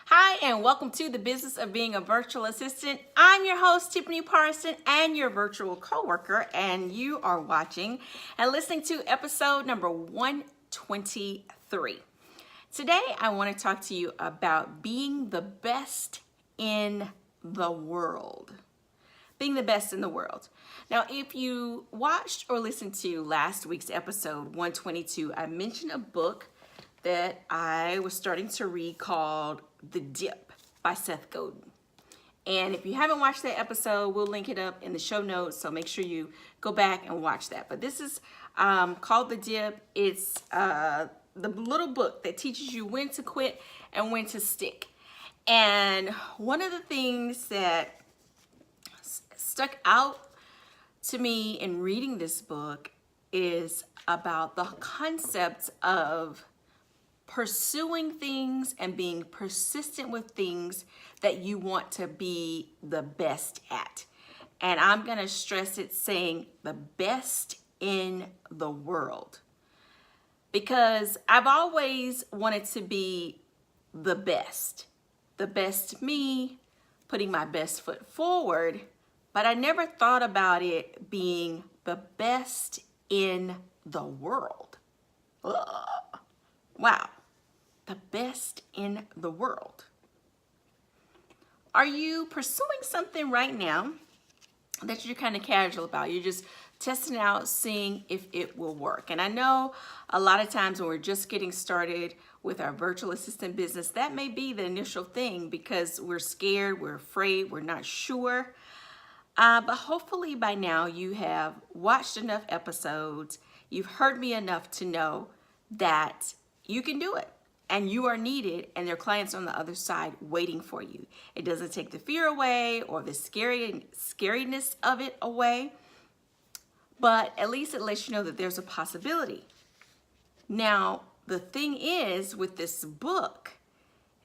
Hi, and welcome to the business of being a virtual assistant. I'm your host, Tiffany Parson, and your virtual coworker, and you are watching and listening to episode number 123. Today, I want to talk to you about being the best in the world. Being the best in the world. Now, if you watched or listened to last week's episode 122, I mentioned a book that I was starting to read called The Dip by Seth Godin. And if you haven't watched that episode, we'll link it up in the show notes, so make sure you go back and watch that. But this is called The Dip. It's the little book that teaches you when to quit and when to stick. And one of the things that stuck out to me in reading this book is about the concept of pursuing things and being persistent with things that you want to be the best at. And I'm going to stress it saying the best in the world. Because I've always wanted to be the best me, putting my best foot forward, but I never thought about it being the best in the world. Ugh. Wow. The best in the world. Are you pursuing something right now that you're kind of casual about? You're just testing out, seeing if it will work. And I know a lot of times when we're just getting started with our virtual assistant business, that may be the initial thing because we're scared, we're afraid, we're not sure. But hopefully by now you have watched enough episodes, you've heard me enough to know that you can do it. And you are needed, and there are clients on the other side waiting for you. It doesn't take the fear away or the scariness of it away, but at least it lets you know that there's a possibility. Now, the thing is, with this book,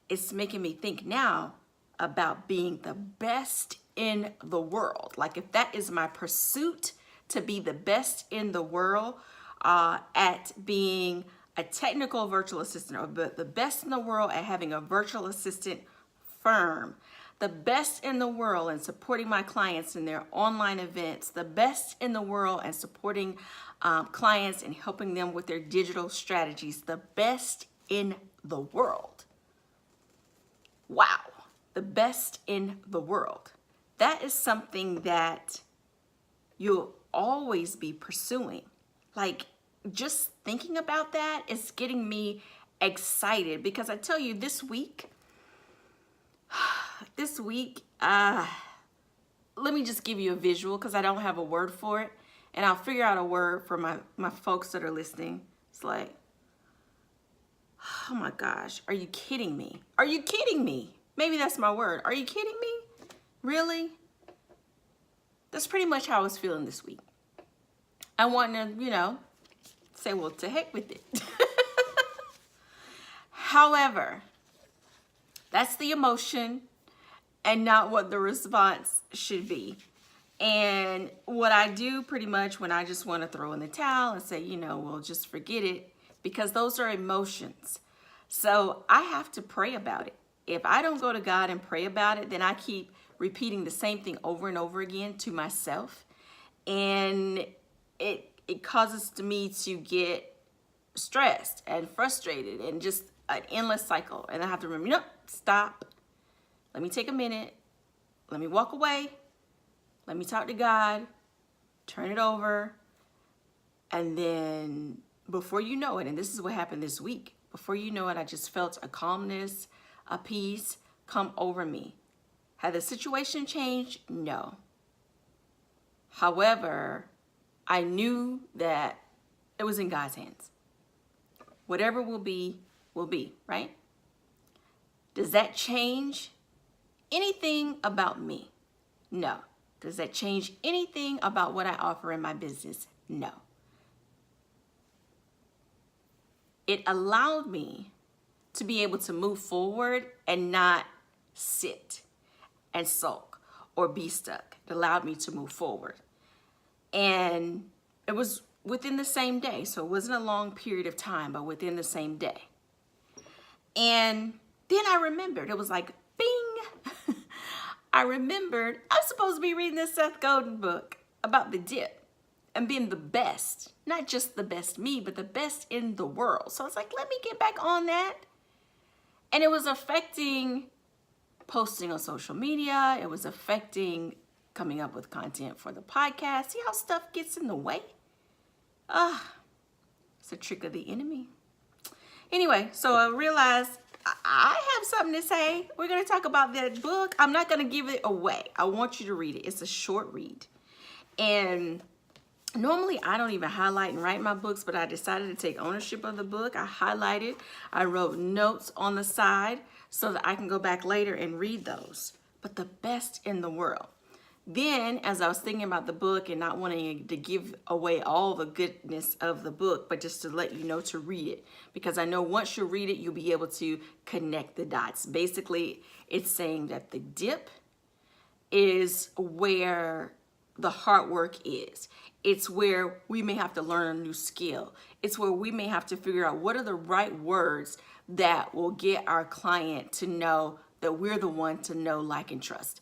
it's making me think now about being the best in the world. Like if that is my pursuit, to be the best in the world at being a technical virtual assistant, or the best in the world at having a virtual assistant firm, the best in the world in supporting my clients in their online events, the best in the world and supporting clients and helping them with their digital strategies, the best in the world. Wow, the best in the world. That is something that you'll always be pursuing. Like, just thinking about that is getting me excited because I tell you this week, let me just give you a visual because I don't have a word for it, and I'll figure out a word for my folks that are listening. It's like, oh my gosh, are you kidding me? Are you kidding me? Maybe that's my word. Are you kidding me? Really? That's pretty much how I was feeling this week. I want to, say, well, to heck with it. However, that's the emotion and not what the response should be. And what I do pretty much when I just want to throw in the towel and say, well, just forget it, because those are emotions. So I have to pray about it. If I don't go to God and pray about it, then I keep repeating the same thing over and over again to myself. And it causes me to get stressed and frustrated and just an endless cycle. And I have to remember, stop. Let me take a minute. Let me walk away. Let me talk to God. Turn it over. And then before you know it, and this is what happened this week, before you know it, I just felt a calmness, a peace come over me. Had the situation changed? No. However, I knew that it was in God's hands. Whatever will be, right? Does that change anything about me? No. Does that change anything about what I offer in my business? No. It allowed me to be able to move forward and not sit and sulk or be stuck. It allowed me to move forward. And it was within the same day. So it wasn't a long period of time, but within the same day. And Then I remembered. It was like, bing. I remembered I'm supposed to be reading this Seth Godin book about the dip and being the best. Not just the best me, but the best in the world. So I was like, let me get back on that. And it was affecting posting on social media. It was affecting coming up with content for the podcast. See how stuff gets in the way? It's a trick of the enemy. Anyway, so I realized I have something to say. We're going to talk about that book. I'm not going to give it away. I want you to read it. It's a short read. And normally I don't even highlight and write my books, but I decided to take ownership of the book. I highlighted. I wrote notes on the side so that I can go back later and read those. But the best in the world. Then, as I was thinking about the book and not wanting to give away all the goodness of the book, but just to let you know to read it. Because I know once you read it, you'll be able to connect the dots. Basically, it's saying that the dip is where the hard work is. It's where we may have to learn a new skill. It's where we may have to figure out what are the right words that will get our client to know that we're the one to know, like, and trust.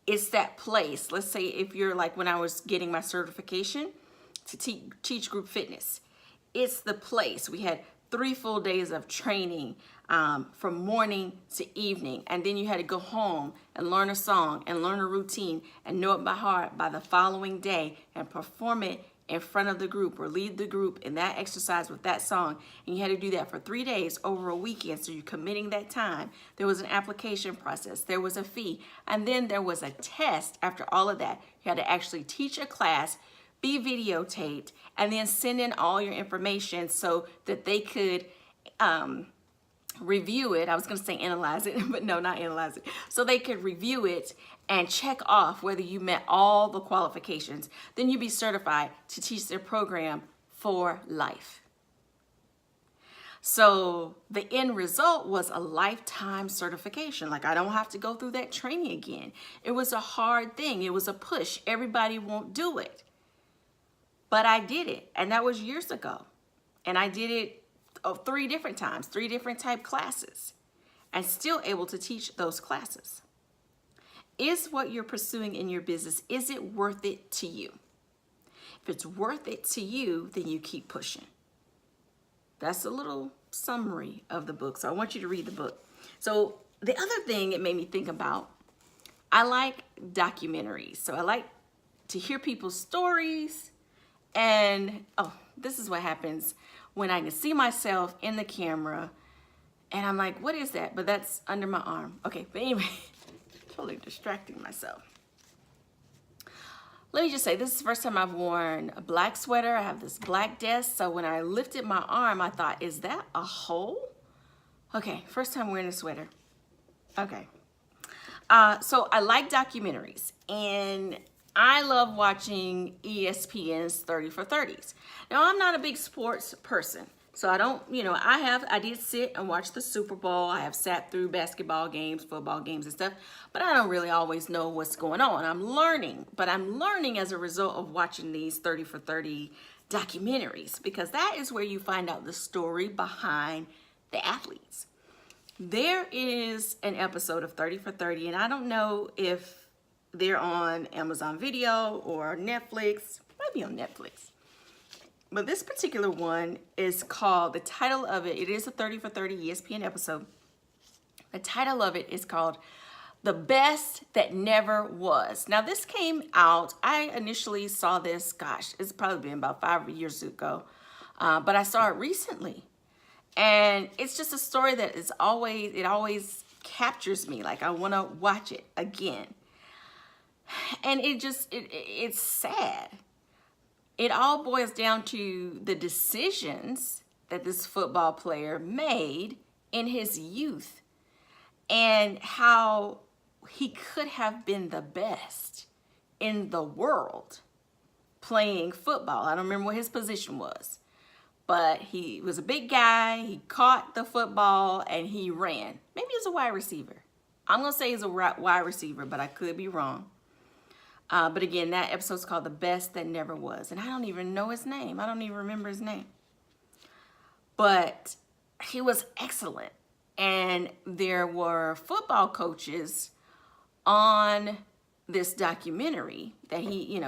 It's that place. Let's say if you're like when I was getting my certification to teach group fitness, it's the place. We had 3 full days of training from morning to evening. And then you had to go home and learn a song and learn a routine and know it by heart by the following day and perform it in front of the group or lead the group in that exercise with that song. And you had to do that for 3 days over a weekend. So you're committing that time. There was an application process. There was a fee. And then there was a test after all of that. You had to actually teach a class, be videotaped, and then send in all your information so that they could review it. I was going to say analyze it, but no, not analyze it. So they could review it and check off whether you met all the qualifications. Then you'd be certified to teach their program for life. So the end result was a lifetime certification. Like, I don't have to go through that training again. It was a hard thing. It was a push. Everybody won't do it. But I did it. And that was years ago. And I did it 3 different times, 3 different type classes, and still able to teach those classes. Is what you're pursuing in your business, is it worth it to you? If it's worth it to you, then you keep pushing. That's a little summary of the book. So I want you to read the book. So the other thing it made me think about, I like documentaries. So I like to hear people's stories. And, this is what happens when I can see myself in the camera and I'm like, what is that? But that's under my arm. Okay, but anyway, totally distracting myself. Let me just say, this is the first time I've worn a black sweater. I have this black desk. So when I lifted my arm, I thought, is that a hole? Okay, first time wearing a sweater. Okay. So I like documentaries, and I love watching ESPN's 30 for 30s. Now, I'm not a big sports person, so I don't, I did sit and watch the Super Bowl. I have sat through basketball games, football games and stuff, but I don't really always know what's going on. I'm learning as a result of watching these 30 for 30 documentaries, because that is where you find out the story behind the athletes. There is an episode of 30 for 30, and I don't know if they're on Amazon Video or Netflix. Might be on Netflix. But this particular one is called, the title of it is a 30 for 30 ESPN episode. The title of it is called The Best That Never Was. Now, this came out, I initially saw this, it's probably been about 5 years ago, but I saw it recently. And it's just a story that it always captures me. Like, I want to watch it again. And it's sad. It all boils down to the decisions that this football player made in his youth and how he could have been the best in the world playing football. I don't remember what his position was, but he was a big guy. He caught the football and he ran. Maybe he's a wide receiver. I'm going to say he's a wide receiver, but I could be wrong. But again, that episode's called The Best That Never Was. And I don't even know his name. I don't even remember his name. But he was excellent. And there were football coaches on this documentary that he,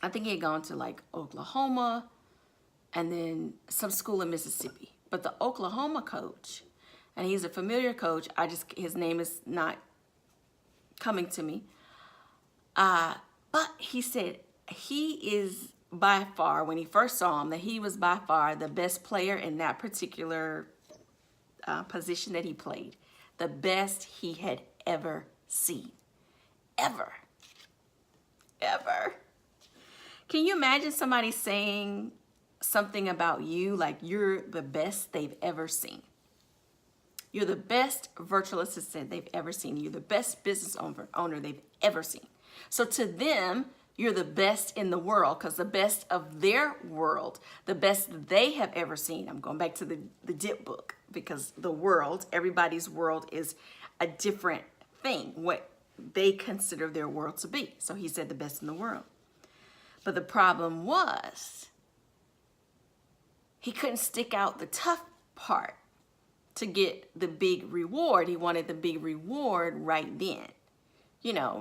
I think he had gone to like Oklahoma and then some school in Mississippi. But the Oklahoma coach, and he's a familiar coach, his name is not coming to me. But he said he is by far, when he first saw him, that he was by far the best player in that particular position that he played. The best he had ever seen. Ever. Ever. Can you imagine somebody saying something about you like you're the best they've ever seen? You're the best virtual assistant they've ever seen. You're the best business owner they've ever seen. So to them, you're the best in the world, because the best of their world, the best they have ever seen. I'm going back to the dip book, because the world, everybody's world is a different thing, what they consider their world to be. So he said the best in the world. But the problem was he couldn't stick out the tough part to get the big reward. He wanted the big reward right then.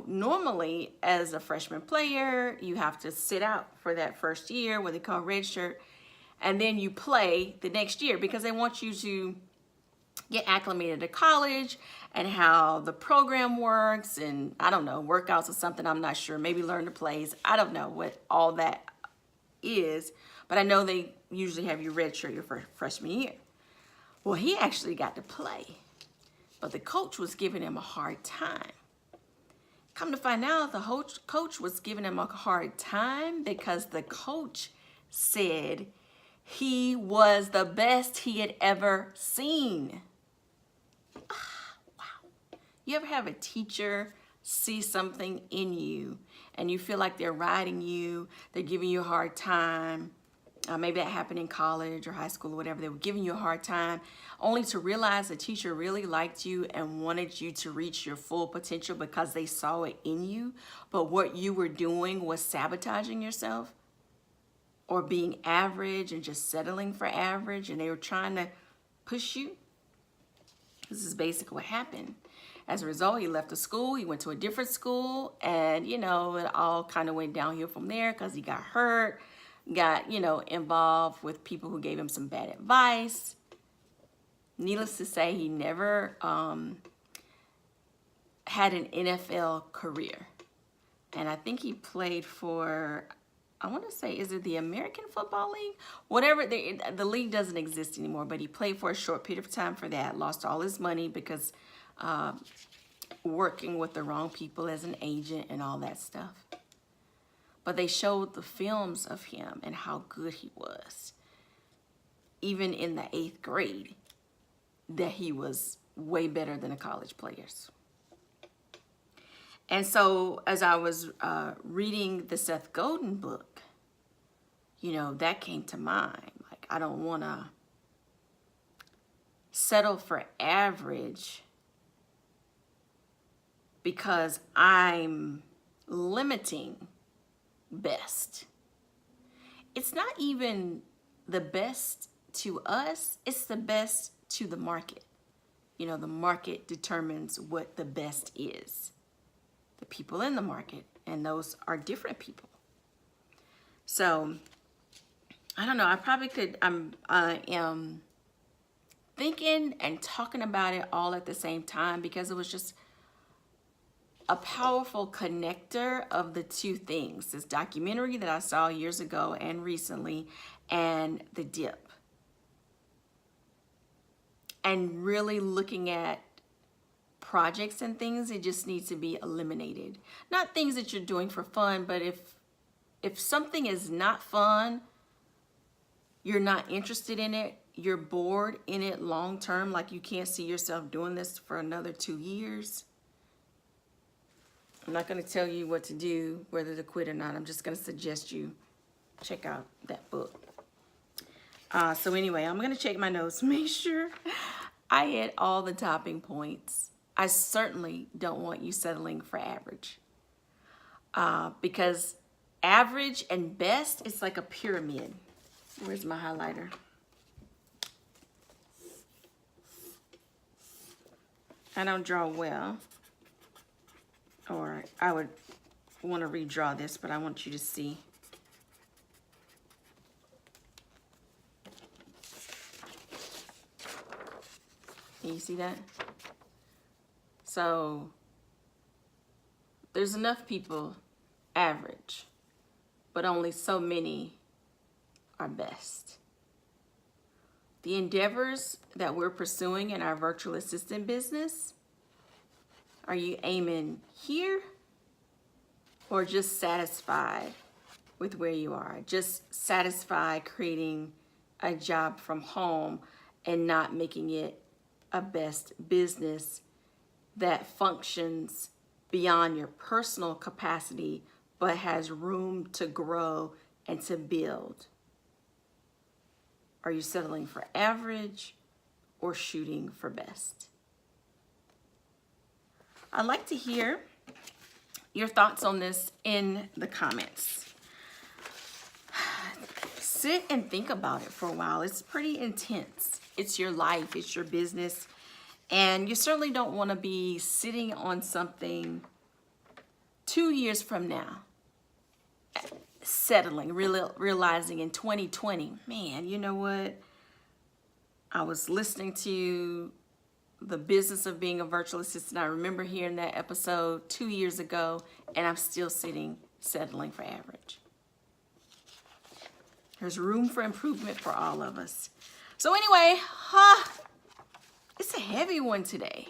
Normally as a freshman player, you have to sit out for that first year, what they call redshirt, and then you play the next year because they want you to get acclimated to college and how the program works, and I don't know, workouts or something, I'm not sure, maybe learn the plays. I don't know what all that is, but I know they usually have you redshirt your freshman year. Well, he actually got to play, but the coach was giving him a hard time. Come to find out, the coach was giving him a hard time because the coach said he was the best he had ever seen. Wow. You ever have a teacher see something in you and you feel like they're riding you, they're giving you a hard time? Maybe that happened in college or high school or whatever. They were giving you a hard time, only to realize the teacher really liked you and wanted you to reach your full potential because they saw it in you. But what you were doing was sabotaging yourself or being average and just settling for average, and they were trying to push you. This is basically what happened. As a result, he left the school, he went to a different school, and it all kind of went downhill from there because he got hurt. Got, involved with people who gave him some bad advice. Needless to say, he never had an NFL career. And I think he played for, I want to say, is it the American Football League? Whatever, the league doesn't exist anymore, but he played for a short period of time for that, lost all his money because working with the wrong people as an agent and all that stuff. But they showed the films of him and how good he was. Even in the 8th grade, that he was way better than the college players. And so as I was reading the Seth Godin book, that came to mind. Like, I don't want to settle for average because I'm limiting best. It's not even the best to us, it's the best to the market. The market determines what the best is. The people in the market, and those are different people. So, I don't know, I probably could, I am thinking and talking about it all at the same time because it was just a powerful connector of the two things. This documentary that I saw years ago and recently, and the dip. And really looking at projects and things, it just needs to be eliminated. Not things that you're doing for fun, but if something is not fun, you're not interested in it, you're bored in it long term, like you can't see yourself doing this for another 2 years. I'm not going to tell you what to do, whether to quit or not. I'm just going to suggest you check out that book. So anyway, I'm going to check my notes, make sure I hit all the topping points. I certainly don't want you settling for average. Because average and best, it's like a pyramid. Where's my highlighter? I don't draw well, or I would want to redraw this, but I want you to see. Can you see that? So there's enough people average, but only so many are best. The endeavors that we're pursuing in our virtual assistant business, are you aiming here or just satisfied with where you are? Just satisfied creating a job from home and not making it a best business that functions beyond your personal capacity but has room to grow and to build? Are you settling for average or shooting for best? I'd like to hear your thoughts on this in the comments. Sit and think about it for a while. It's pretty intense. It's your life, it's your business, and you certainly don't want to be sitting on something 2 years from now, settling, realizing in 2020, man, you know what? I was listening to the business of being a virtual assistant. I remember hearing that episode 2 years ago, and I'm still settling for average. There's room for improvement for all of us. So anyway, it's a heavy one today.